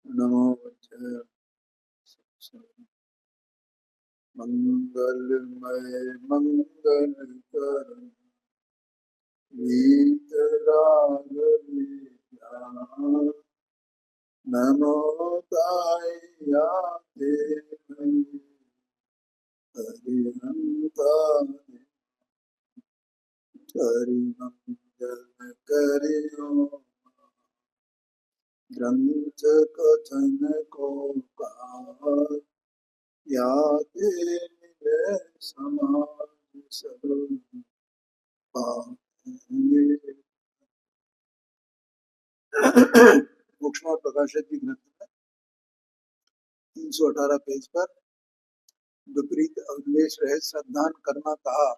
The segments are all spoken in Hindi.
नमो मंगलमय मंगलकर वीतराग नमो ताया देवै हरिहंता हरिमंगल करियो ग्रंथ कथन को पार या मिले समाज सब पाएंगे। मोक्षमा प्रकाशक की ग्रंथ में 318 पेज पर विपरीत अवनिवेश रहित श्रद्धान करना कहा,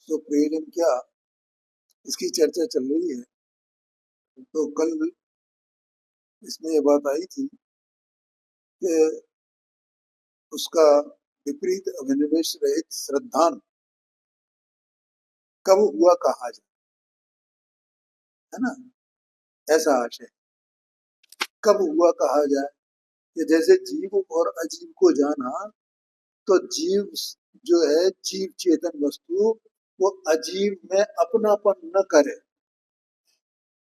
तो प्रयोजन क्या, इसकी चर्चा चल रही है। तो कल इसमें यह बात आई थी कि उसका विपरीत अभिनिवेश रहित श्रद्धान कब हुआ कहा जाए, है ना, ऐसा आशय। कब हुआ कहा जाए कि जैसे जीव और अजीव को जाना, तो जीव जो है जीव चेतन वस्तु वो अजीव में अपनापन न करे,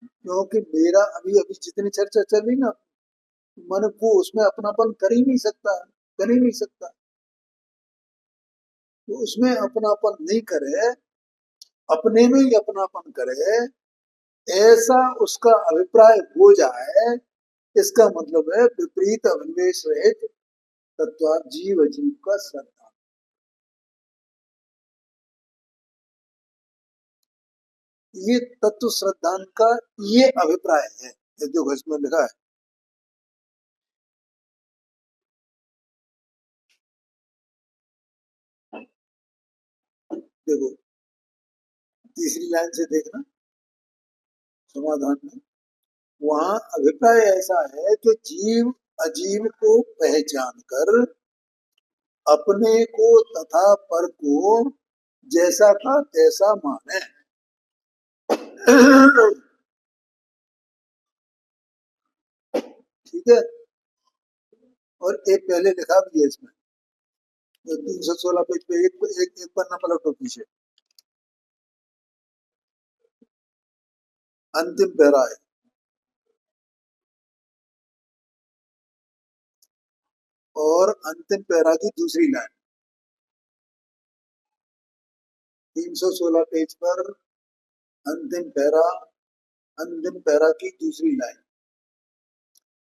क्योंकि मेरा अभी अभी जितनी चर्चा चल रही ना, मन वो उसमें अपनापन कर ही नहीं सकता, कर ही नहीं सकता। वो उसमें अपनापन नहीं करे, अपने में ही अपनापन करे, ऐसा उसका अभिप्राय हो जाए, इसका मतलब है विपरीत अभिनिवेश रहित तत्व जीव अजीव का श्रद्धा। ये तत्व श्रद्धान का ये अभिप्राय है, जो घोष में लिखा है। देखो तीसरी लाइन से देखना समाधान में, वहां अभिप्राय ऐसा है कि जीव अजीव को पहचान कर अपने को तथा पर को जैसा का तैसा माने। ठीक है। और एक पहले लिखा भी है इसमें, 316 पेज पे एक पन्ना पलटो पीछे, अंतिम पैरा है। और अंतिम पैरा की दूसरी लाइन 316 पेज पर अंतिम पैरा की दूसरी लाइन,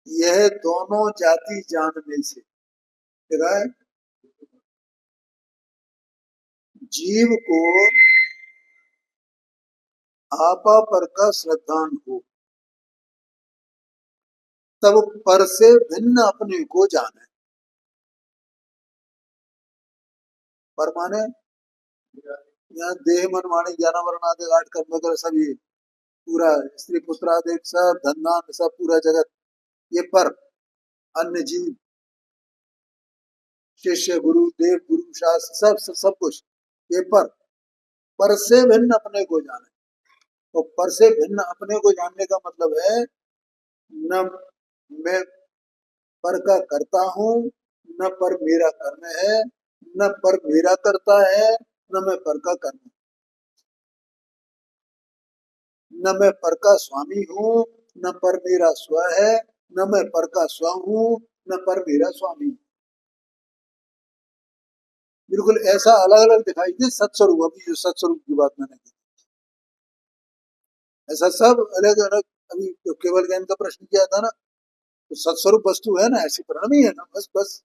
यह दोनों जाति जानने से है, जीव को आपा पर का श्रद्धान हो, तब पर से भिन्न अपने को जाने। पर माने यहाँ देह मन वाणी ज्ञान वर्ण आदि आठ कर्म वगैरह सभी पूरा स्त्री पुत्र आदि सब धनदान सब पूरा जगत, ये पर अन्य जीव शिष्य गुरु देव गुरु शास्त्र सब कुछ, ये पर से भिन्न अपने को जाने। तो पर से भिन्न अपने को जानने का मतलब है न मैं पर का करता हूँ, न पर मेरा कर्म है, न पर मेरा करता है, न मैं पर का कर्म, न मैं पर का स्वामी हूँ, न पर मेरा स्व है, न मैं पर का स्व हूँ, न पर मेरा स्वामी। बिल्कुल ऐसा अलग अलग दिखाई दे सत्स्वरूप, अभी जो सत्स्वरूप की बात मैंने की, ऐसा सब अलग अलग। अभी जो केवल ज्ञान का प्रश्न किया था ना, तो सत्स्वरूप वस्तु है ना, ऐसी प्रणम ही है ना, बस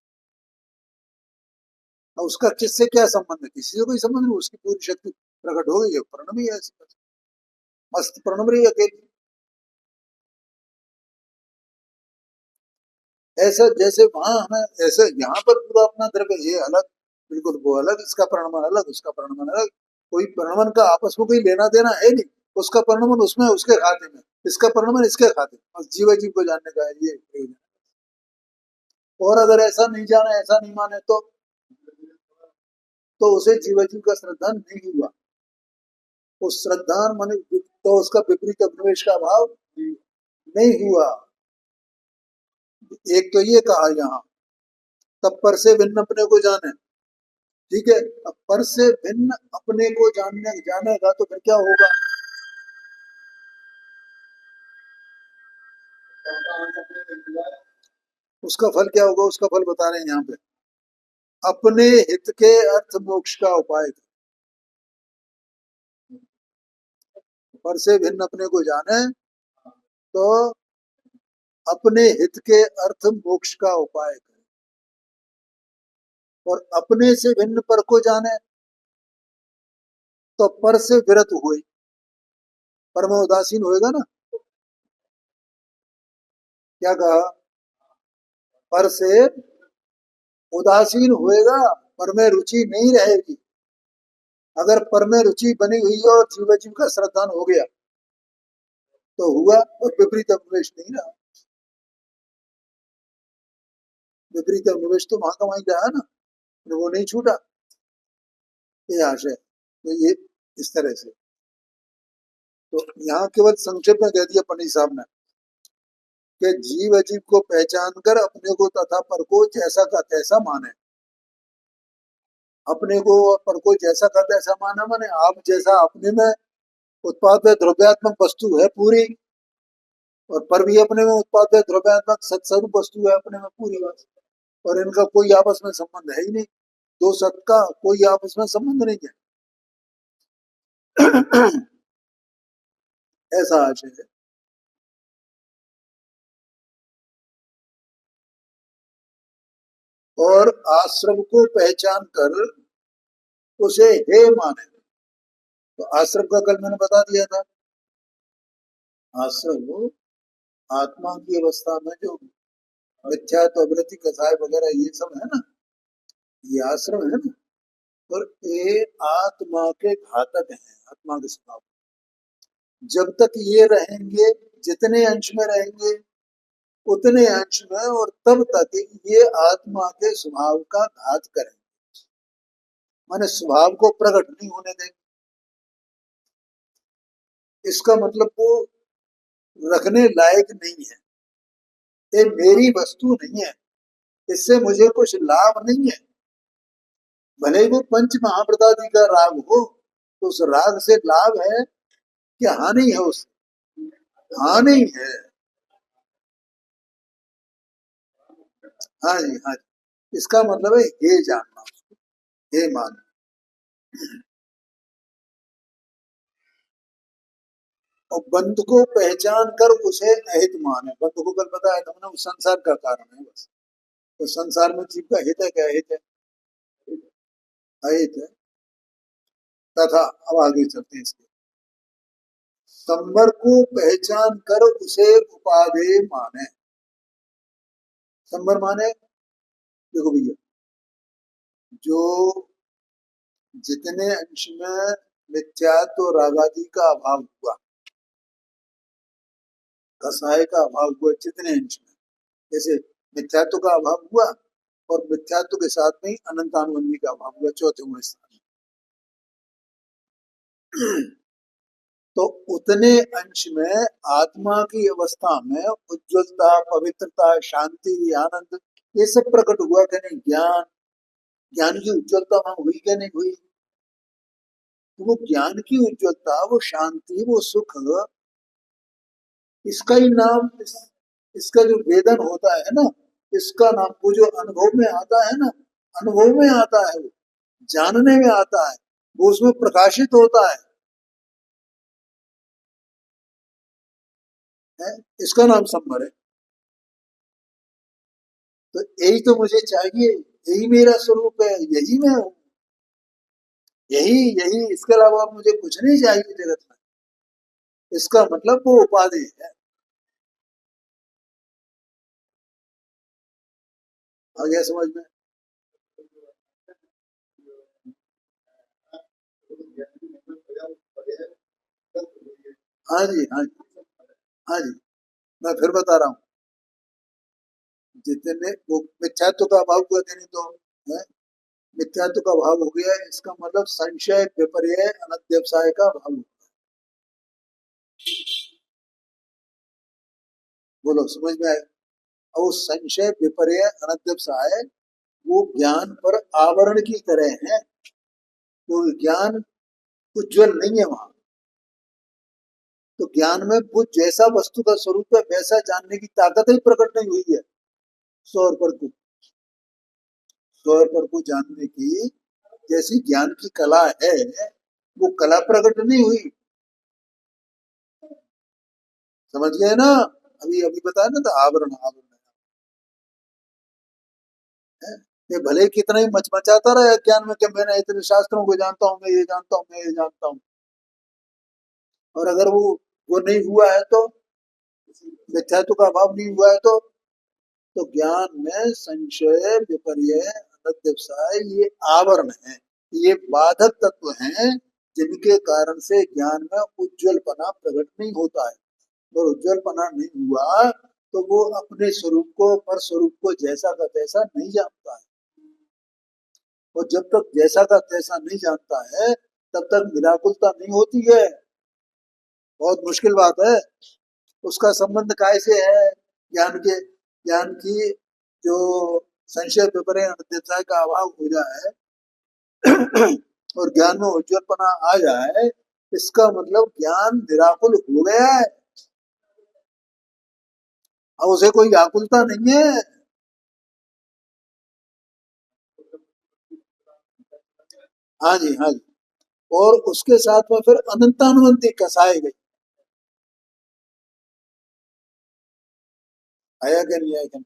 उसका किससे क्या संबंध है, किसी से कोई संबंध नहीं, उसकी पूरी शक्ति प्रकट हो गई है, प्रणम ही है, ऐसी मस्त प्रणम रही अकेली। ऐसा जैसे वहां हमें ऐसे यहाँ पर पूरा अपना द्रव्य ये अलग, बिल्कुल वो अलग, इसका प्रणमन अलग, उसका प्रणमन अलग, कोई प्रणमन का आपस में कोई लेना देना है नहीं, उसका प्रणमन उसमें उसके खाते में, इसका प्रणमन इसके खाते में, बस जीव जीव को जानने का है ये प्रयोजन। और अगर ऐसा नहीं जाना, ऐसा नहीं माने, तो उसे जीव जीव का श्रद्धान नहीं हुआ। उस श्रद्धान माने तो उसका विपरीत अभिनिवेश का भाव नहीं हुआ। एक तो ये कहा यहाँ, तब पर से भिन्न अपने को जाने। ठीक है, अब पर से भिन्न अपने को जानेगा तो फिर क्या होगा? उसका फल क्या होगा? उसका फल बता रहे हैं यहाँ पे, अपने हित के अर्थ मोक्ष का उपाय। पर से भिन्न अपने को जाने तो अपने हित के अर्थ मोक्ष का उपाय करे, और अपने से भिन्न पर को जाने तो पर से विरत हुए, पर में उदासीन होएगा ना। क्या कहा? पर से उदासीन होएगा, पर में रुचि नहीं रहेगी। अगर पर में रुचि बनी हुई है और जीव जीव का श्रद्धान हो गया तो हुआ, और विपरीत अभिनिवेश नहीं रहा। विपरीत अभिनिवेश तो वहां का वहीं रहा ना, वो नहीं छूटा। ये आशय तो ये इस तरह से। तो यहाँ केवल संक्षेप में कह दिया पंडित साहब ने कि जीव अजीव को पहचान कर अपने को तथा पर को जैसा का तैसा माने। अपने को और पर को जैसा का तैसा माना माने आप जैसा अपने में उत्पाद द्रव्यात्मक वस्तु है पूरी, और पर भी अपने में उत्पाद द्रव्यात्मक सत्स्वरूप वस्तु है अपने में पूरी बात। और इनका कोई आपस में संबंध है ही नहीं, दो सत का कोई आपस में संबंध नहीं है। ऐसा आशय है। और आश्रम को पहचान कर उसे हे माने। तो आश्रम का कल मैंने बता दिया था, आश्रम आत्मा की अवस्था में जो मिथ्यात्व अवृत्ति कसाय वगैरह ये सब है ना, ये आश्रम है ना। और ये आत्मा के घातक हैं, आत्मा के स्वभाव। जब तक ये रहेंगे, जितने अंश में रहेंगे उतने अंश में, और तब तक ये आत्मा के स्वभाव का घात करेंगे, माने स्वभाव को प्रकट नहीं होने देंगे। इसका मतलब वो रखने लायक नहीं है, ये मेरी वस्तु नहीं है, इससे मुझे कुछ लाभ नहीं है। भले ही वो पंच महाप्रदादि का राग हो, तो उस राग से लाभ है कि हानि है? उससे हानि है। हाँ जी, हाँ जी, इसका मतलब है ये जानना, ये मानना। और बंध को पहचान कर उसे अहित माने। बंध को कल पता है तुमने, उस संसार का कारण है बस। तो संसार में जीव का हित है क्या? हित है, अहित है। तथा अब आगे चलते हैं इसके, संबर को पहचान कर उसे उपाधेय माने। संबर माने, देखो भैया, जो जितने अंश में मिथ्यात्व रागादि का अभाव हुआ, कसाय का अभाव हुआ, जितने अंश में, जैसे मिथ्यात्व का अभाव हुआ और मिथ्यात्व के साथ में अनंतानुबंधी का अभाव हुआ चौथे स्थान में। तो उतने अंश में आत्मा की अवस्था में उज्ज्वलता, पवित्रता, शांति, आनंद, ये सब प्रकट हुआ कि नहीं? ज्ञान, ज्ञान की उज्ज्वलता वहां हुई कि नहीं हुई? तो वो ज्ञान की उज्ज्वलता, वो शांति, वो सुख, इसका ही नाम इसका जो वेदन होता है ना, इसका नाम, वो जो अनुभव में आता है ना, अनुभव में आता है, वो जानने में आता है, वो उसमें प्रकाशित होता है, इसका नाम संवर है। तो यही तो मुझे चाहिए, यही मेरा स्वरूप है, यही मैं हूँ, यही यही, इसके अलावा मुझे कुछ नहीं चाहिए जगत में। इसका मतलब वो उपाधि है। आ गया समझ में? हाँ जी, हाँ जी, हाँ जी, मैं फिर बता रहा हूँ, जितने वो मिथ्यात्व का अभाव हुआ कि नहीं, तो है, मिथ्यात्व का अभाव हो गया, इसका मतलब संशय, विपर्य, अनध्यवसाय का अभाव हो। बोलो, समझ में आया? और संशय विपर्य अनध्यवसाय वो ज्ञान पर आवरण की तरह है। तो ज्ञान उज्जवल नहीं है वहां। तो ज्ञान में वो जैसा वस्तु का स्वरूप है वैसा जानने की ताकत ही प्रकट नहीं हुई है। सौर पर को सौर पर को जानने की जैसी ज्ञान की कला है वो कला प्रकट नहीं हुई। समझ गए ना? अभी अभी बताया ना, तो आवरण आवरण है। ये भले ही कितना ही मचमचाता रहे ज्ञान में कि मैंने इतने शास्त्रों को जानता हूँ, मैं ये जानता हूँ, मैं ये जानता हूँ, और अगर वो नहीं हुआ है तो, मिथ्यात्व का अभाव नहीं हुआ है तो ज्ञान में संशय विपर्य अनध्यवसाय ये आवरण है, ये बाधक तत्व हैं जिनके कारण से ज्ञान में उज्जवलपना प्रकट नहीं होता है। और उज्जवलपना नहीं हुआ तो वो अपने स्वरूप को, पर स्वरूप को जैसा का तैसा नहीं जानता है। और जब तक जैसा का तैसा नहीं जानता है तब तक निराकुलता नहीं होती है। बहुत मुश्किल बात है। उसका संबंध कैसे है ज्ञान के, ज्ञान की जो संशय विपर्य अनित्यता का अभाव हो जाए और ज्ञान में उज्जवलपना आ जाए, इसका मतलब ज्ञान निराकुल हो गया है और उसे कोई व्याकुलता नहीं है। हाँ जी, हाँ जी। और उसके साथ में फिर अनंतानुवंती कसाई गई। आया क्या नहीं आया क्या?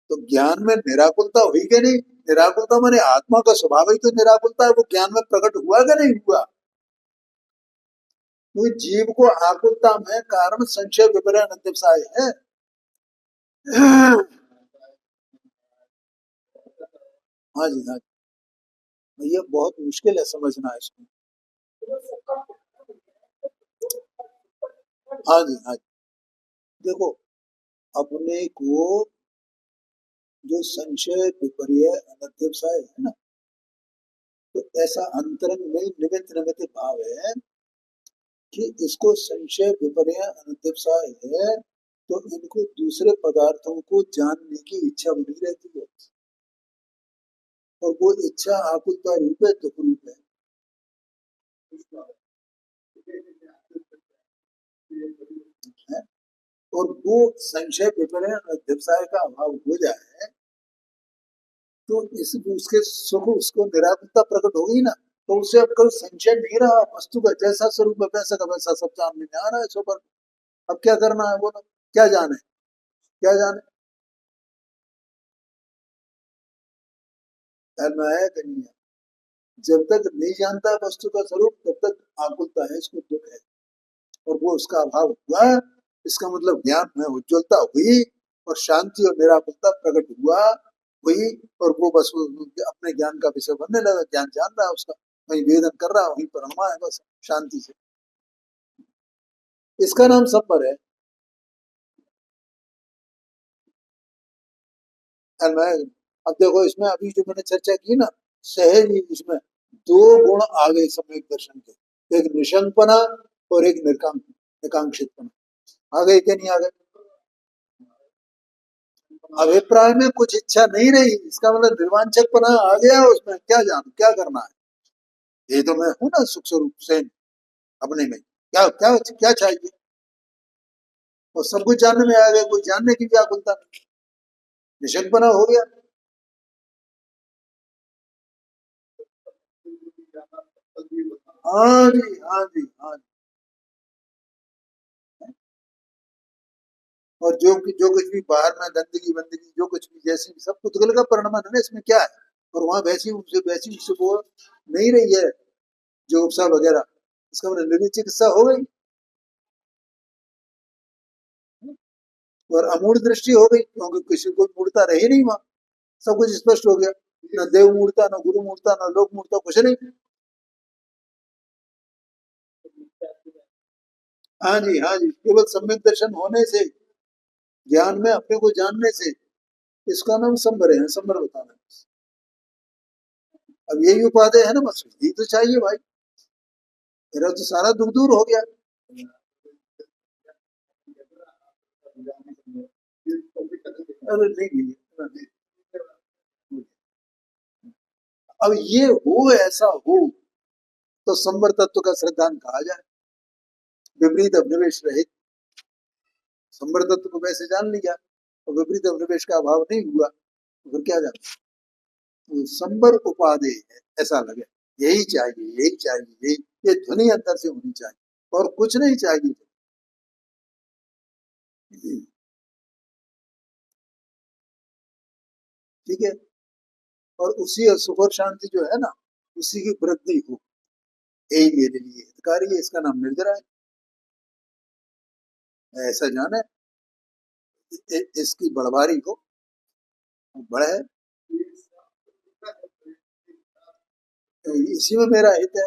तो ज्ञान में निराकुलता हुई कि नहीं? निराकुलता माने आत्मा का स्वभाव ही तो निराकुलता है, वो ज्ञान में प्रकट हुआ कि नहीं हुआ? तो जीव को आकुलता में कारण संशय विपर्य अनित्यवसाय है। हाँ जी, हाँ जी। ये बहुत मुश्किल है समझना इसको। हाँ जी, हाँ जी। देखो, अपने को जो संशय विपर्य अनित्यवसाय है ना, तो ऐसा अंतरंग में निमित्त निमित्त भाव है कि इसको संशय विपर्य अनित्यवसाय है, तो इनको दूसरे पदार्थों को जानने की इच्छा बनी रहती है, और वो इच्छा आकुलता रूप है, दुख रूप है। और वो संशय विपर्य अध्यवसाय का अभाव हो जाए तो इस उसके सुख, उसको निराकुलता प्रकट हो गई ना, तो उसे अब कोई संशय नहीं रहा, वस्तु का जैसा स्वरूप है वैसा का वैसा सब जानने में आ रहा है। सो पर अब क्या करना है बोलो, क्या जाने, क्या जाने? ध्यान में आया कि नहीं है? जब तक नहीं जानता है वस्तु का स्वरूप तब तक आकुलता है, इसको दुख है। और वो उसका अभाव हुआ, इसका मतलब ज्ञान में उज्ज्वलता हुई और शांति और निराकुलता प्रकट हुई, और वो बस अपने ज्ञान का विषय बनने लगा, ज्ञान जान रहा है उसका, वही वेदन कर रहा है, वहीं पर रमा है बस शांति से। इसका नाम संपर है। अब देखो इसमें अभी जो मैंने चर्चा की ना, सहज ही इसमें दो गुण आ गए सम्यक दर्शन के, एक निशंकपना और एक निकांक्षितपना। आ गए क्या नहीं आ गए? अभिप्राय में कुछ इच्छा नहीं रही, इसका मतलब निर्वांछकपना आ गया उसमें, क्या जानू क्या करना है, ये तो मैं हूं ना सुख स्वरूप से अपने में, क्या क्या क्या चाहिए? और सब कुछ जानने में आ गया, कोई जानने की व्याकुलता नहीं, निशंकपना हो गया। हाँ जी, हाँ जी, हाँ जी। और जो कुछ भी बाहर में गंदगी वंदगी जो कुछ भी जैसी भी सब कुछ का परिणाम है ना, इसमें क्या है? और वहां वैसी उससे वो नहीं रही है जो उपसा वगैरह, इसका मतलब निर्णय चिकित्सा हो गई और अमूढ़ दृष्टि हो गई, क्योंकि किसी को मूर्ता रही नहीं वहां, सब कुछ स्पष्ट हो गया। न देव मूर्ता, न गुरु मूर्ता, न लोक मूर्ता, कुछ नहीं। हाँ जी, हाँ जी। केवल सम्यक दर्शन होने से, ज्ञान में अपने को जानने से, इसका नाम संबर है, संबर बताना। अब यही उपाधि है ना, बस यही तो चाहिए भाई, मेरा तो सारा दुख दूर हो गया। अरे नहीं। अब ये हो, ऐसा हो तो संवर तत्व का सिद्धांत कहा जाए, विपरीत अभिनिवेश रहित। संवर तत्व को वैसे जान लिया और विपरीत अभिनिवेश का अभाव नहीं हुआ तो फिर क्या जाना। तो संवर उपादेय है, ऐसा लगे यही चाहिए, यही चाहिए, यही, ये ध्वनि अंदर से होनी चाहिए और कुछ नहीं चाहिए। ठीक है, और उसी सुख और शांति जो है ना, उसी की वृद्धि हो, यही मेरे लिए हितकारी है। इसका नाम निर्जरा है, ऐसा जाने। इसकी बढ़वारी हो, बढ़े, इसी में मेरा हित है,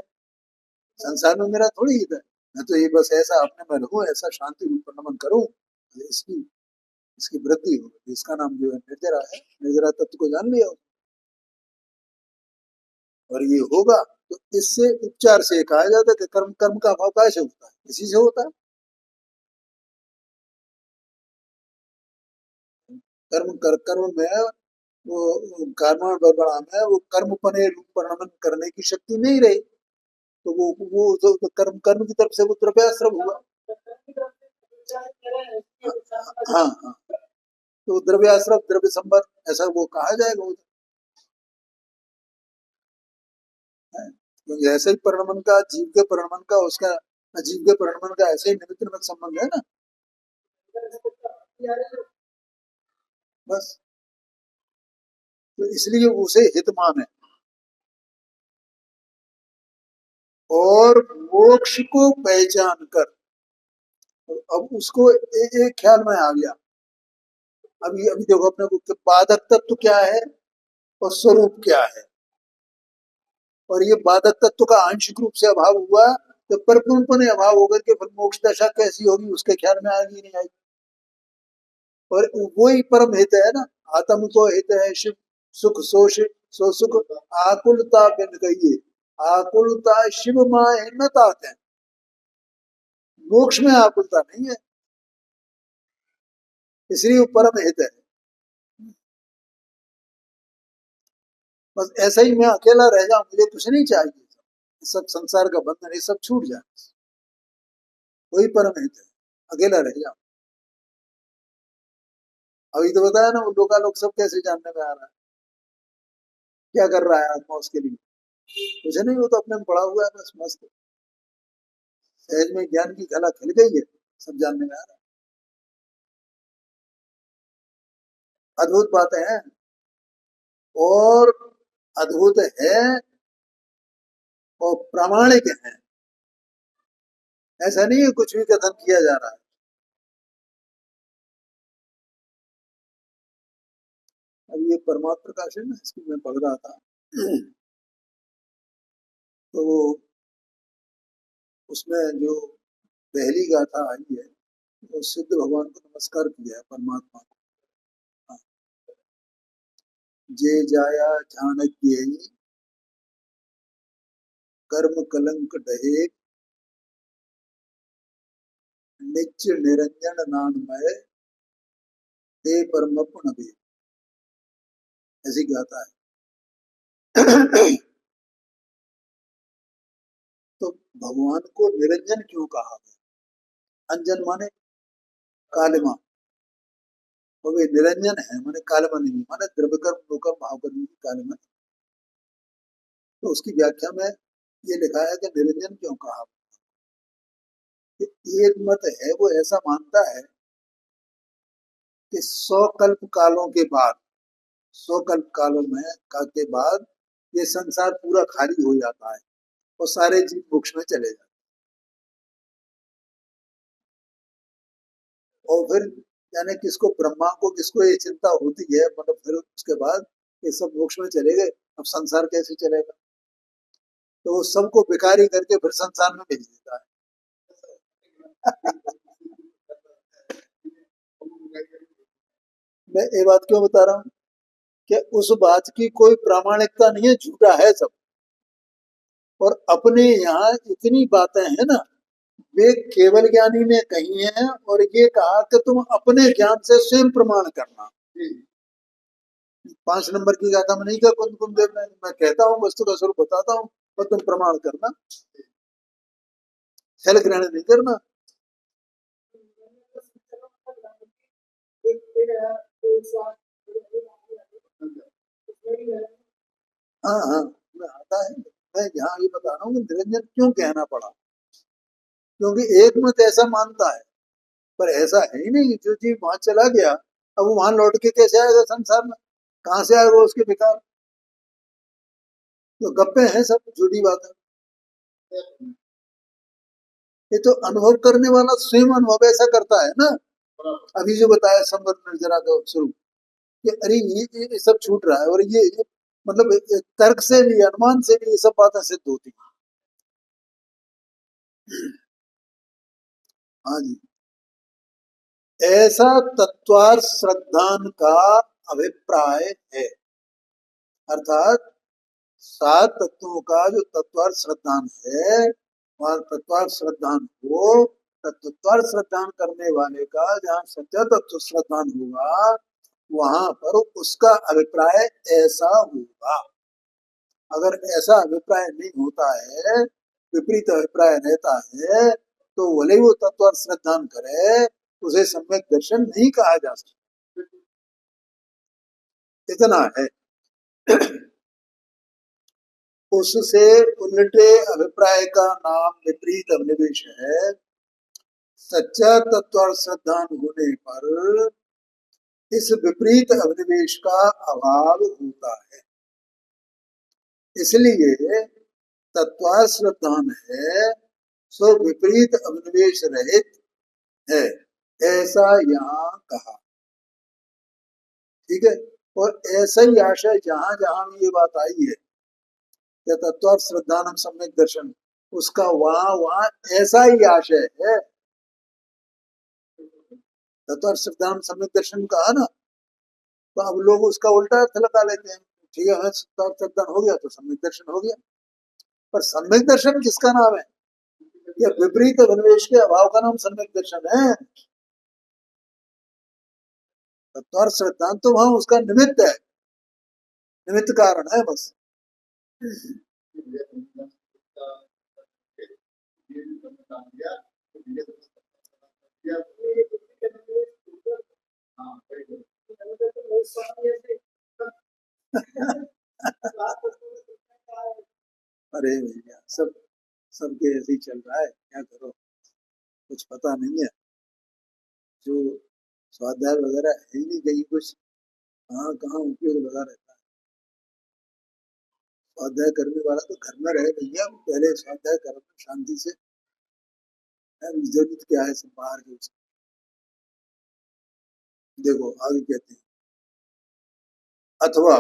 संसार में मेरा थोड़ी हित है। मैं तो ये बस ऐसा अपने में रहूं, ऐसा शांति रूप नमन करूं, इसकी इसकी वृद्धि हो। इसका नाम जो है निर्जरा है। निर्जरा तत्व को जान लिया और ये होगा तो इससे उपचार से कहा जाता है कि कर्म, कर्म का अभाव कैसे होता है, इसी से होता है। कर्म में वो कर्मण बड़ा में वो कर्म पने रूप परिणमन करने की शक्ति नहीं रही, तो वो तो कर्म, कर्म की तरफ से वो द्रव्याश्रम हुआ। हाँ हाँ, तो द्रव्याश्रम द्रव्य संबंध ऐसा वो कहा जाएगा वो है। क्योंकि ऐसे ही परिणमन का, जीव के परिणमन का, उसका जीव के परिणमन का ऐसे ही निमित्त में संबंध है ना, बस। तो इसलिए उसे हित माने और मोक्ष को पहचान कर। अब उसको एक ख्याल में आ गया। अभी अभी देखो अपने को बाधक तत्व क्या है और स्वरूप क्या है, और ये बाधक तत्व का आंशिक रूप से अभाव हुआ तो परिपूर्णपने अभाव होकर के फिर मोक्ष दशा कैसी होगी उसके ख्याल में आएगी नहीं आएगी। और वही परम हित है ना, आत्म को हित है शिव सुख सोष, सो सुख आकुलता बिन कहिए, आकुलता शिव माए न तात है। मोक्ष में आकुलता नहीं है, इसलिए वो परम हित है। बस ऐसा ही मैं अकेला रह जाऊं, मुझे कुछ नहीं चाहिए, सब संसार का बंधन ये सब छूट जाए, वही परम हित है, अकेला रह जाऊं। अभी तो बताया ना, वो लोग सब कैसे जानने में आ रहा है, क्या कर रहा है आत्मा उसके लिए, कुछ नहीं, वो तो अपने में पड़ा हुआ है बस मस्त। सहज में ज्ञान की कला खिल गई है, सब जानने में आ रहा है। अद्भुत बातें हैं और अद्भुत है और प्रामाणिक है, ऐसा नहीं है कुछ भी कथन किया जा रहा है। अब ये परमात्मा प्रकाश है ना, इसको मैं पढ़ रहा था तो उसमें जो पहली गाथा आई है वो सिद्ध भगवान को नमस्कार किया है, परमात्मा को। हाँ, जे जाया चाणक्य कर्म कलंक डहे, नित्य निरंजन नानमय ते परमपुण भी, ऐसी गाथा है। तो भगवान को निरंजन क्यों कहा गया? अंजन माने कालिमा, और वे निरंजन है माने कालिमा नहीं, माने द्रव्य कर्म लोकर्म भाव कर्म की कालिमा। तो उसकी व्याख्या में ये लिखा है कि निरंजन क्यों कहा। एक मत है वो ऐसा मानता है कि 100 कल्प कालों के बाद, 100 कल्प कालों में के बाद ये संसार पूरा खाली हो जाता है और सारे जीव मोक्ष में चले जाते हैं। और फिर यानी किसको, ब्रह्मा को किसको ये चिंता होती है, मतलब फिर उसके बाद ये सब मोक्ष में चले गए, अब संसार कैसे चलेगा। तो वो सबको बेकारी करके फिर संसार में भेज देता है। मैं ये बात क्यों बता रहा हूँ कि उस बात की कोई प्रामाणिकता नहीं है, झूठा है सब। और अपने यहाँ इतनी बातें हैं ना, वे केवल ज्ञानी ने कही हैं और ये कहा कि तुम अपने ज्ञान से स्वयं प्रमाण करना। 5 नंबर की गाथा में नहीं कहा कुंद कुंद देव में, मैं कहता हूँ वस्तु का स्वरूप बताता हूँ और तुम प्रमाण करना, छल ग्रहण नहीं करना। हाँ हाँ, मैं आता है, मैं यहाँ ये बता रहा हूँ कि निरंजन क्यों कहना पड़ा, क्योंकि एक मत ऐसा मानता है, पर ऐसा है ही नहीं। जो जीव वहां चला गया, अब वो वहां लौट के कैसे आएगा संसार में, कहाँ से आएगा उसके विकार, तो गप्पे हैं सब, झूठी बात है। ये तो अनुभव करने वाला स्वयं अनुभव ऐसा करता है ना। अभी जो बताया संवर्त निर्जरा का स्वरूप, कि अरे ये सब छूट रहा है, और ये मतलब तर्क से भी अनुमान से भी ये सब बातें सिद्ध होती हैं। हाँ जी, ऐसा तत्वार श्रद्धान का अभिप्राय है, अर्थात 7 तत्वों का जो तत्वार श्रद्धान है, वह तत्वार श्रद्धान को, तत्वार श्रद्धान करने वाले का जहाँ सत्य तत्व श्रद्धान होगा, वहां पर उसका अभिप्राय ऐसा होगा। अगर ऐसा अभिप्राय नहीं होता है, विपरीत अभिप्राय रहता है, तो भले ही वो तत्व श्रद्धान करे, उसे सम्यक दर्शन नहीं कहा जा सकता। इतना है। उससे उल्टे अभिप्राय का नाम विपरीत अभिनिवेश है। सच्चा तत्व श्रद्धान होने पर इस विपरीत अभिनिवेश का अभाव होता है, इसलिए तत्व श्रद्धान है सो विपरीत अभिनिवेश रहित है, ऐसा यहाँ कहा। ठीक है, और ऐसा ही आशय जहां जहां भी ये बात आई है कि तत्व श्रद्धानम सम्यक दर्शन, उसका वहां वहां ऐसा ही आशय है। तत्व श्रद्धानम सम्यक दर्शन कहा ना, तो अब लोग उसका उल्टा अर्थ लगा लेते हैं। ठीक है, तत्व श्रद्धान हो गया तो सम्यक दर्शन हो गया, पर सम्यक दर्शन किसका नाम है? यह विपरीत अभिनिवेश के अभाव का नाम सम्यक दर्शन है। तत्व श्रद्धान तो वहां उसका निमित्त है, निमित्त कारण है बस। अरे भैया, सबके ऐसे ही चल रहा है, क्या करो, कुछ पता नहीं है। जो स्वाध्याय वगैरह है ही नहीं कहीं कुछ, कहाँ कहाँ उपयोग लगा रहता है। स्वाध्याय करने वाला तो घर में रहे भैया, पहले स्वाध्याय करो शांति से, जरूरत क्या है सब बाहर के उसकी। देखो आगे कहते हैं, अथवा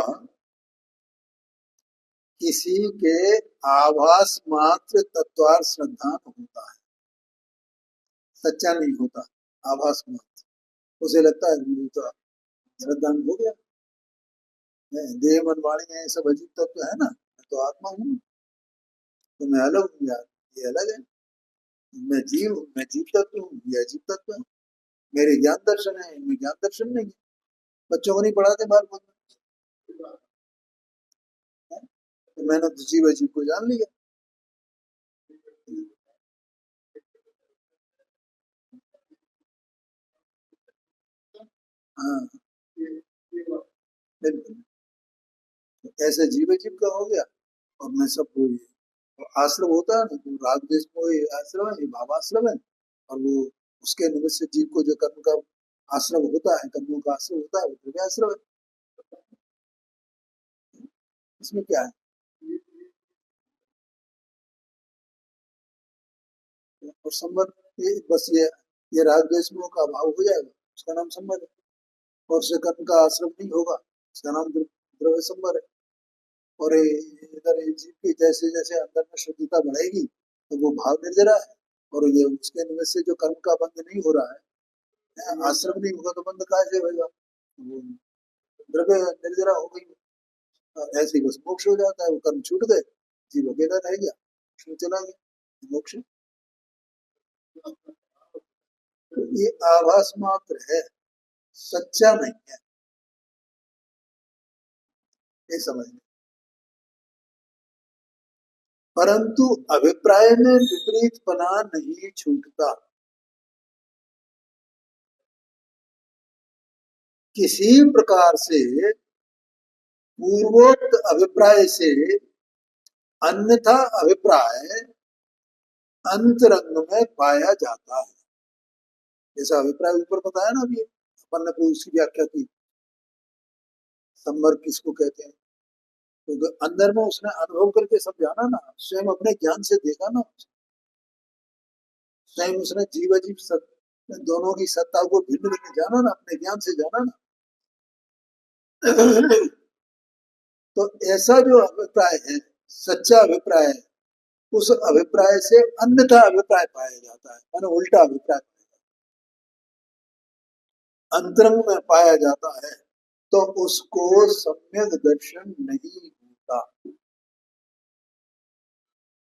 किसी के आभास मात्र तत्वार श्रद्धा होता है, सच्चा नहीं होता, आभास मात्र, उसे लगता है तो श्रद्धा हो गया, देह मन वाणी है सब अजीब तत्व है ना, मैं तो आत्मा हूँ, तो मैं अलग हूँ यार, ये अलग है, मैं जीव तत्व हूँ, ये अजीब तत्व है, मेरे ज्ञान दर्शन है, इनमें ज्ञान दर्शन नहीं है। बच्चों को नहीं पढ़ाते बाल को, तो मैंने तो जीव अजीब को जान लिया। हाँ बिल्कुल, ऐसे जीव अजीब का हो गया, और मैं सब वो ये, तो आश्रम होता है ना, तो राग देश में ये आश्रम है, ये भावाश्रम है, और वो उसके निमित्त से जीव को जो कर्म का आश्रम होता है, कर्मों का आश्रम होता है, वो द्रव्य आश्रम है। इसमें क्या है, और संबंध, ये बस ये राग द्वेष मोह का अभाव हो जाएगा, उसका नाम संबंध है, और उससे कर्म का आश्रम नहीं होगा, उसका नाम द्रव्य संबंध है। और इधर जीव की जैसे जैसे अंदर में शुद्धता बढ़ेगी, तो वो भाव निर्जरा है, और ये उसके निमित्त से जो कर्म का बंध नहीं हो रहा है, आश्रम नहीं होगा तो बंध कहाँ से होगा, वो द्रव्य निर्जरा हो गई, ऐसे ही बस मोक्ष हो जाता है, वो कर्म छूट गए, जीव अकेला रह गया, मोक्ष में चला गया, मोक्ष। तो ये आभास मात्र है, सच्चा नहीं है। ये समझ लें। परंतु अभिप्राय में विपरीतपना नहीं छूटता। किसी प्रकार से पूर्वोक्त अभिप्राय से अन्यथा अभिप्राय अंतरंग में पाया जाता है। जैसा अभिप्राय ऊपर बताया ना अभी अपन ने कोई उसकी व्याख्या की, संवर्ग किसको कहते हैं, तो अंदर में उसने अनुभव करके सब जाना ना, स्वयं अपने ज्ञान से देखा ना, स्वयं उसने जीव अजीब दोनों की सत्ता को भिन्न भिन्न जाना ना, अपने ज्ञान से जाना ना। तो ऐसा जो अभिप्राय है, सच्चा अभिप्राय है, उस अभिप्राय से अन्यथा अभिप्राय पाया जाता है, माने उल्टा अभिप्राय अंतरंग में पाया जाता है, तो उसको सम्यक दर्शन नहीं होता,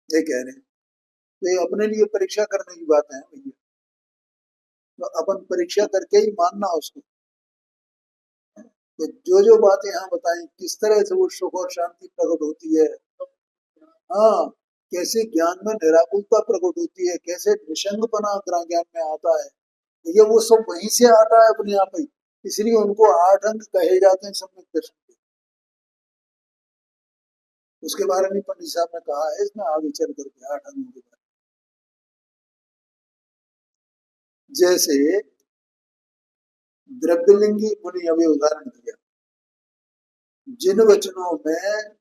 ये कह रहे हैं। तो ये अपने लिए परीक्षा करने की बात है भैया, तो अपन परीक्षा करके ही मानना उसको। तो जो बातें यहाँ बताएं, किस तरह से वो सुख और शांति प्रकट होती है, हाँ, कैसे ज्ञान में निराकुलता प्रकट होती है, कैसे निशंकपना ज्ञान में आता है, ये वो सब वहीं से आता है अपने आप ही। इसलिए उनको 8 अंग कहे जाते हैं सम्यक दर्शन के। उसके बारे में पंडित साहब ने कहा है इसमें आगे चल करके 8 अंगों के बारे में। जैसे द्रव्यलिंगी मुनि अभी उदाहरण दिया, जिन वचनों में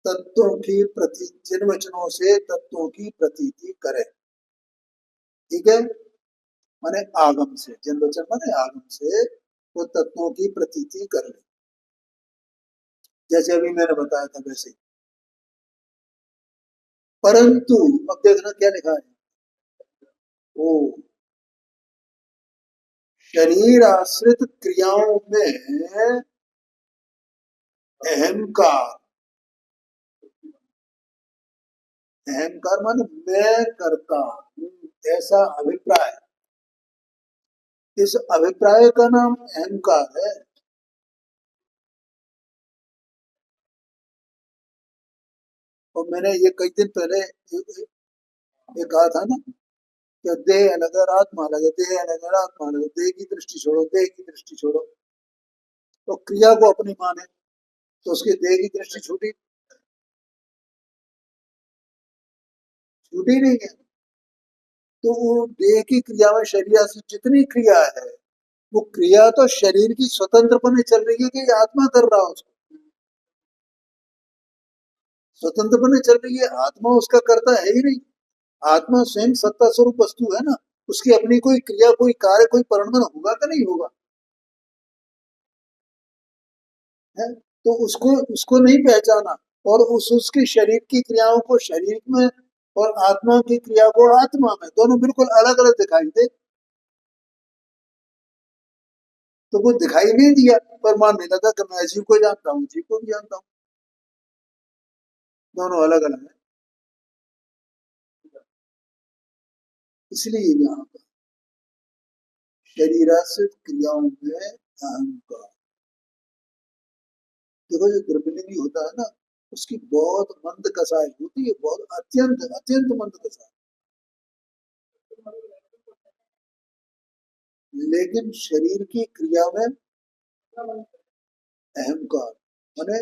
तत्वों की प्रति, जिन वचनों से तत्वों की प्रतीति करे, ठीक है, माने आगम से, जिन वचन माने आगम से वो तत्वों की प्रतीति कर ले, जैसे अभी मैंने बताया था वैसे। परंतु अब देखना क्या लिखा है, ओ शरीर आश्रित क्रियाओं में अहंकार, अहंकार माने मैं करता हूं, ऐसा अभिप्राय, इस अभिप्राय का नाम अहंकार है। और मैंने ये कई दिन पहले ये कहा था ना कि देह अलग है आत्मा अलग है, देह अलग है आत्मा अलग है, देह की दृष्टि छोड़ो, देह की दृष्टि छोड़ो, तो क्रिया को अपनी माने तो उसकी देह की दृष्टि छूटी, छूटी नहीं है। तो वो देह की क्रिया में शरीर से जितनी क्रिया है, वो क्रिया तो शरीर की स्वतंत्रपने चल रही है कि आत्मा कर रहा है उसको, स्वतंत्रपने चल रही है, आत्मा उसका करता है ही नहीं। आत्मा स्वयं सत्ता स्वरूप वस्तु है ना, उसकी अपनी कोई क्रिया, कोई कार्य, कोई परिणाम होगा कि नहीं होगा, है? तो उसको उसको नहीं पहचाना, और उसकी शरीर की क्रियाओं को शरीर में और आत्मा की क्रिया को आत्मा में, दोनों बिल्कुल अलग अलग दिखाई दे, तो वो दिखाई नहीं दिया, पर मानने लगा कि मैं जीव को जानता हूँ, जीव को भी जानता हूँ, दोनों अलग अलग है। इसलिए यहाँ पर शरीराश्रित क्रियाओं में अहंकार, देखो जो द्रव्यलिंगी होता है ना, उसकी बहुत मंद कसाई होती है, बहुत अत्यंत अत्यंत मंद कसाई, लेकिन शरीर की क्रिया में अहंकार, माने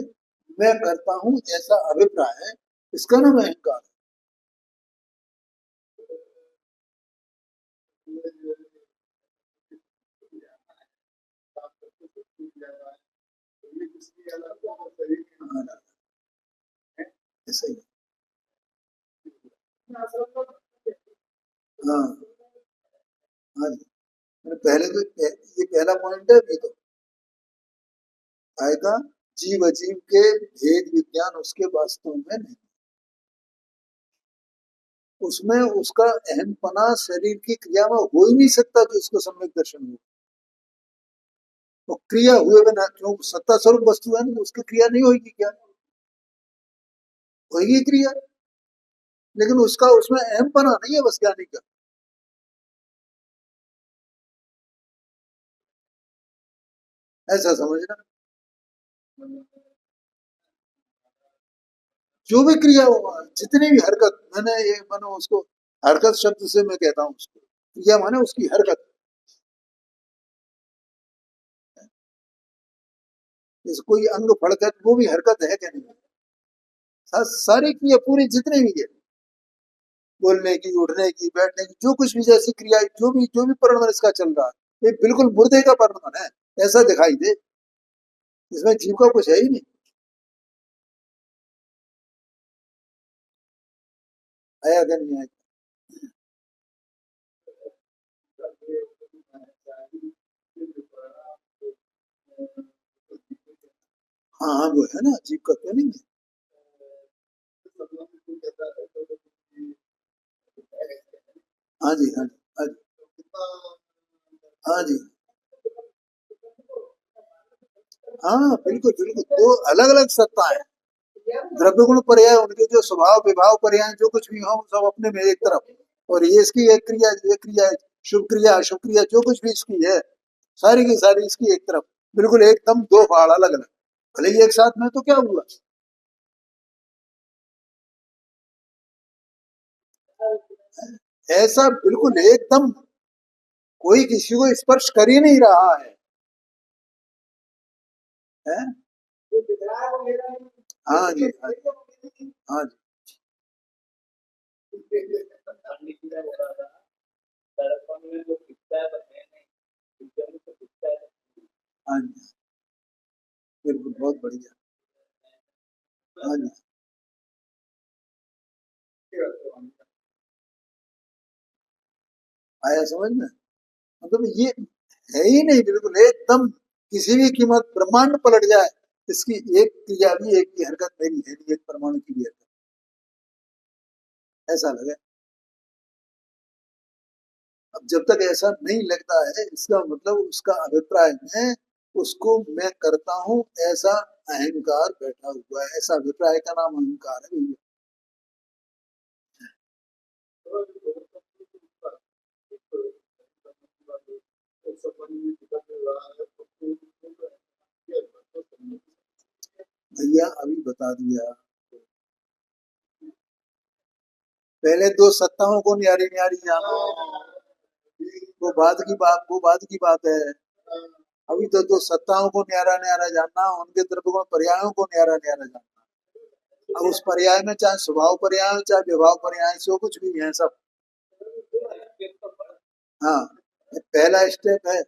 मैं करता हूं ऐसा अभिप्राय है, इसका नाम अहंकार है। ऐसा ही, हाँ, हाँ जी, मैंने पहले तो ये पहला पॉइंट है, अभी तो आएगा जीव अजीव के भेद विज्ञान उसके वास्तव में नहीं, उसमें उसका अहमपना शरीर की क्रिया में हो ही नहीं सकता कि उसको सम्यक दर्शन हो। तो क्रिया हुए बिना, क्यों सत्ता स्वरूप वस्तु है ना, तो उसकी क्रिया नहीं होगी क्या, होगी क्रिया, लेकिन उसका उसमें अहमपना नहीं है बस ज्ञानी का, ऐसा समझना। जो भी क्रिया हो, जितनी भी हरकत, मैंने उसको हरकत शब्द से मैं कहता हूँ उसको, क्रिया माने उसकी हरकत। जैसे कोई अंग फड़कत, वो भी हरकत है क्या नहीं? सारी क्रिया पूरी जितनी भी है, बोलने की, उठने की, बैठने की, जो कुछ भी जैसी क्रिया, जो भी परिणमन इसका चल रहा है, ये बिल्कुल मुर्दे का परिणमन है, ऐसा दिखाई दे। इसमें जीव का कुछ है ही नहीं। आया क्या नहीं आया? हाँ हाँ, वो है ना, जीव का क्यों नहीं है? हाँ जी, हाँ जी, हाँ जी, हाँ जी, हाँ बिल्कुल बिल्कुल, दो अलग अलग सत्ता है। द्रव्य गुण पर्याय, उनके जो स्वभाव विभाव पर्याय जो कुछ भी हो, सब अपने में एक तरफ। और ये इसकी एक क्रिया, ये क्रिया, शुभ क्रिया अशुभ क्रिया जो कुछ भी इसकी है, सारी की सारी इसकी एक तरफ, बिल्कुल एकदम दो फाड़ अलग अलग। भले ही एक साथ में तो क्या हुआ? ऐसा बिल्कुल एकदम कोई किसी को स्पर्श कर ही नहीं रहा है? हाँ जी, हाँ जी, हाँ जी, हाँ जी, बिल्कुल बहुत बढ़िया। हाँ जी, आया समझ में? मतलब ये है ही नहीं, बिल्कुल एकदम किसी भी कीमत ब्रह्मांड पलट जाए, इसकी एक क्रिया भी, एक की हरकत मेरी है नहीं, एक परमाणु की भी हरकत, ऐसा लगे। अब जब तक ऐसा नहीं लगता है, इसका मतलब उसका अभिप्राय में उसको मैं करता हूँ, ऐसा अहंकार बैठा हुआ है। ऐसा अभिप्राय का नाम अहंकार है भैया। भैया अभी बता दिया। पहले दो सत्ताओं को न्यारी न्यारी जानो, वो बात की बात है। अभी तो दो सत्ताओं को न्यारा न्यारा जानना, उनके द्रव्य पर्यायों को न्यारा न्यारा जानना। अब उस पर्याय में चाहे स्वभाव पर्याय हो, चाहे विभाव पर्याय, जो कुछ भी है सब। हाँ, ये पहला स्टेप है।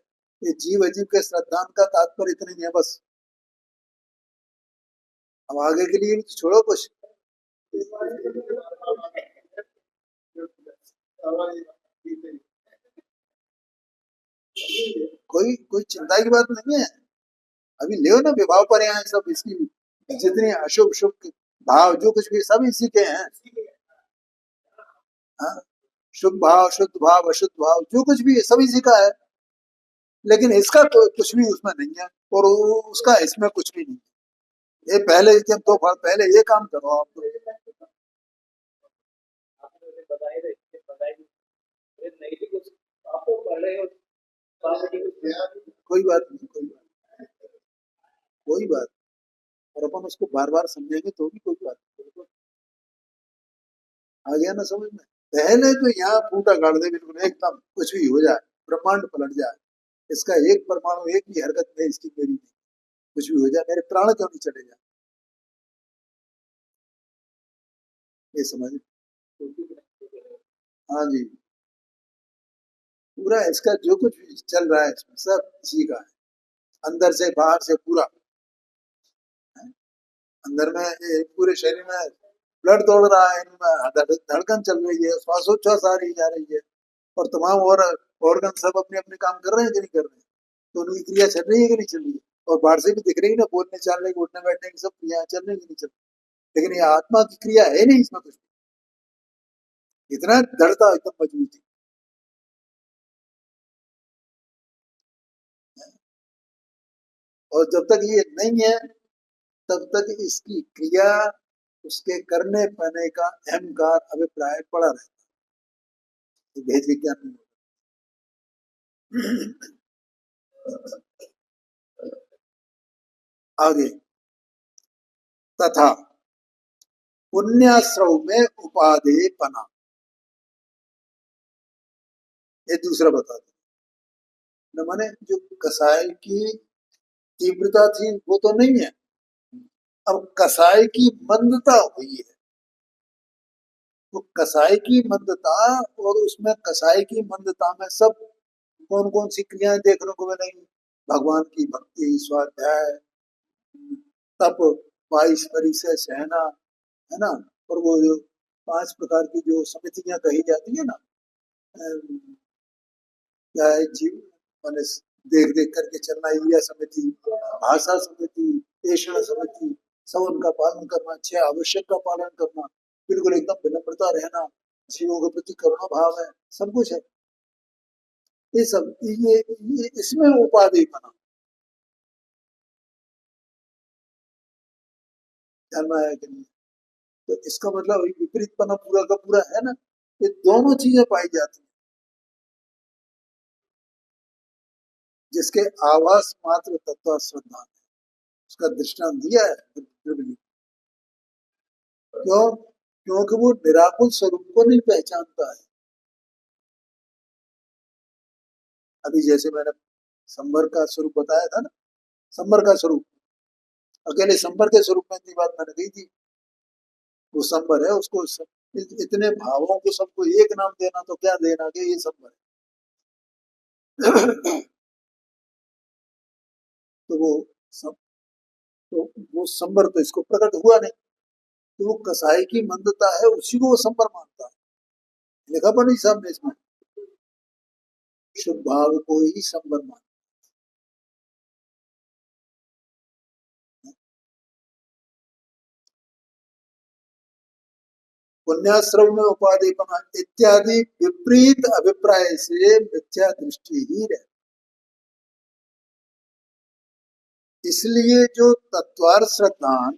ये जीव अजीव के श्रद्धांत का तात्पर्य इतना ही है बस। अब आगे के लिए छोड़ो कुछ। कोई चिंता की बात नहीं है। अभी ले ना विभाव पर्याय सब इसकी, जितनी अशुभ शुभ भाव जो कुछ भी सब इसी के हैं। हाँ, शुभ भाव, शुद्ध भाव, अशुद्ध भाव जो कुछ भी है सब इसी का है। लेकिन इसका तो कुछ भी उसमें नहीं है, और उसका इसमें कुछ भी नहीं है। ये पहले के तो पहले ये काम करो आप। कोई बात नहीं, कोई बात। और अपन उसको बार बार समझेंगे तो भी कोई बात नहीं। आ गया ना समझ में? पहले तो यहाँ फूटा गाड़ दे बिल्कुल एकदम, कुछ भी हो जाए, ब्रह्मांड पलट जाए, इसका एक परमाणु, एक भी हरकत नहीं इसकी मेरी नहीं, कुछ भी हो जाए, मेरे प्राण क्यों नहीं चले जाए? ये समझ। हाँ जी, पूरा इसका जो कुछ भी चल रहा है इसमें सब इसी का है, अंदर से बाहर से पूरा है। अंदर में पूरे शरीर में ब्लड दौड़ रहा है, इनमें धड़कन चल रही है, श्वासोच्छ्वास आ रही जा रही है, और तमाम और ऑर्गन सब अपने अपने काम कर रहे हैं कि नहीं कर रहे हैं? तो उनकी क्रिया चल रही है कि नहीं चल रही है? और बाहर से भी दिख रही है ना, बोलने चालने की, उठने बैठने की सब क्रिया चल रही है कि नहीं चल रही? लेकिन ये आत्मा की क्रिया है नहीं इसमें कुछ। इतना दृढ़ता, एकदम मजबूती। और जब तक ये नहीं है, तब तक इसकी क्रिया, उसके करने पाने का अहंकार अभिप्राय पड़ा रहता है, भेद विज्ञान नहीं होता। आगे, तथा पुण्याश्रव में उपादेयपना, ये दूसरा बता दो। माने जो कसाय की तीव्रता थी वो तो नहीं है, अब कसाय की मंदता हुई है। तो कसाय की मंदता, और उसमें कसाय की मंदता में सब कौन कौन सी क्रियाएं देखने को मिलेंगी? भगवान की भक्ति, स्वाध्याय, तप, 22 से सहना, है ना। और वो जो 5 प्रकार की जो समितियां कही जाती है ना, अम, क्या है जीव, माने देख देख करके चलना, ईया समिति, भाषा समिति, पेशण समिति, सब उनका पालन करना, 6 आवश्यक का पालन करना, बिल्कुल एकदम विनम्रता रहना, जीवों के प्रति करुणा भाव है, सब कुछ है। ये सब ये इसमें उपाधि बना, ध्यान में आया कि नहीं? तो इसका मतलब विपरीतपना पूरा का पूरा है ना, ये दोनों चीजें पाई जाती हैं। जिसके आवास मात्र तत्व श्रद्धा, उसका दृष्टांत दिया है त्रिवेणी। क्यों? क्योंकि वो निराकुल स्वरूप को नहीं पहचानता है। अभी जैसे मैंने संबर का स्वरूप बताया था ना, संबर का स्वरूप, अकेले संबर के स्वरूप में इतनी बात मैंने कही थी। वो संबर है, उसको इतने भावों को सबको एक नाम देना तो क्या देना कि ये संबर है। तो वो सब, तो वो संबर तो इसको प्रकट हुआ नहीं, तो वो कसाई की मंदता है, उसी को वो संबर मानता है। लिखा पर नहीं सामने इसमें, शुभ भाव को ही संबर मानता है। पुण्याश्रम में उपाधिपना इत्यादि विपरीत अभिप्राय से मिथ्या दृष्टि ही रहे। इसलिए जो तत्वार श्रद्धान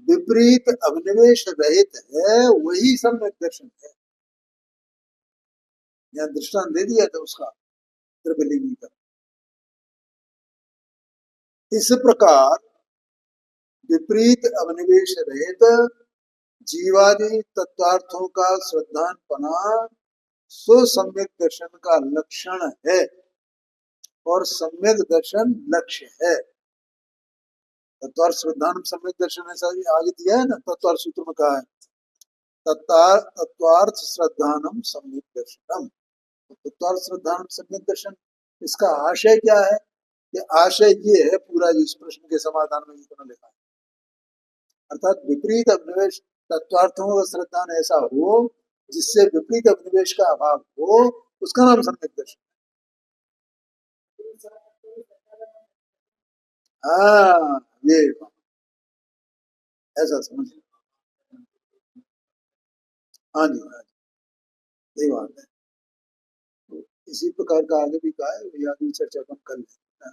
विपरीत अभिनिवेश रहित है, वही सम्यक दर्शन है। यहाँ दृष्टांत दे दिया था उसका, त्रिवेणी का। इस प्रकार विपरीत अभिनिवेश रहित जीवादि तत्वार्थों का श्रद्धानपना सुसम्यक दर्शन का लक्षण है, और सम्यक दर्शन लक्ष्य है। तत्वार्थ श्रद्धान सम्यक दर्शन ऐसा आगे दिया है ना, तत्वार्थ सूत्र में कहा है, तत्वार्थ श्रद्धानम सम्यक दर्शनम। तत्वार्थ श्रद्धानम सम्यक दर्शन, इसका आशय क्या है? कि आशय ये है पूरा, इस प्रश्न के समाधान में जितना लिखा है, अर्थात विपरीत अभिनिवेश, तत्वार्थों का श्रद्धान ऐसा हो जिससे विपरीत अभिनिवेश का अभाव हो, उसका नाम सम्यक दर्शन। हाँ, ये ऐसा समझ, हाँ जी, हाँ जी, यही बात है। तो इसी प्रकार का आगे भी कहा है, वही आगे चर्चा हम कर लेते हैं।